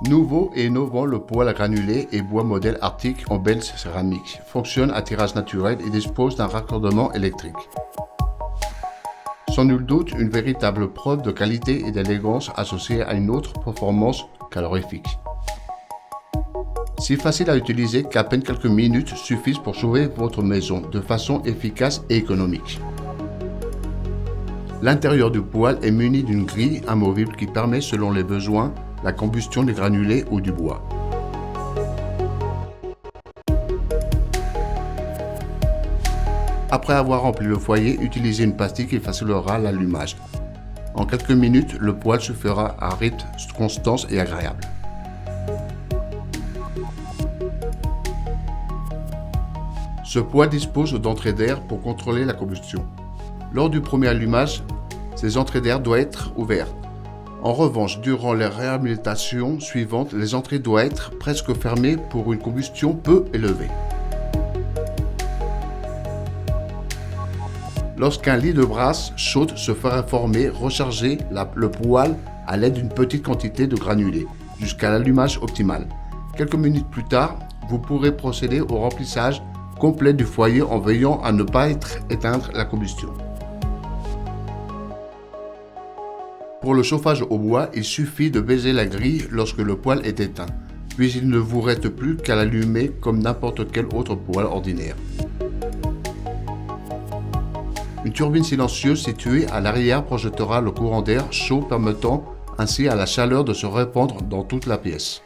Nouveau et innovant, le poêle à granulés et bois modèle Arctic en belle céramique fonctionne à tirage naturel et dispose d'un raccordement électrique. Sans nul doute, une véritable preuve de qualité et d'élégance associée à une autre performance calorifique. Si facile à utiliser qu'à peine quelques minutes suffisent pour sauver votre maison de façon efficace et économique. L'intérieur du poêle est muni d'une grille amovible qui permet, selon les besoins, la combustion des granulés ou du bois. Après avoir rempli le foyer, utilisez une pastille qui facilitera l'allumage. En quelques minutes, le poêle se fera à rythme constant et agréable. Ce poêle dispose d'entrées d'air pour contrôler la combustion. Lors du premier allumage, ces entrées d'air doivent être ouvertes. En revanche, durant les réhabilitations suivantes, les entrées doivent être presque fermées pour une combustion peu élevée. Lorsqu'un lit de brasse chaude se fera former, rechargez le poêle à l'aide d'une petite quantité de granulés jusqu'à l'allumage optimal. Quelques minutes plus tard, vous pourrez procéder au remplissage complet du foyer en veillant à ne pas éteindre la combustion. Pour le chauffage au bois, il suffit de baiser la grille lorsque le poêle est éteint, puis il ne vous reste plus qu'à l'allumer comme n'importe quel autre poêle ordinaire. Une turbine silencieuse située à l'arrière projettera le courant d'air chaud permettant ainsi à la chaleur de se répandre dans toute la pièce.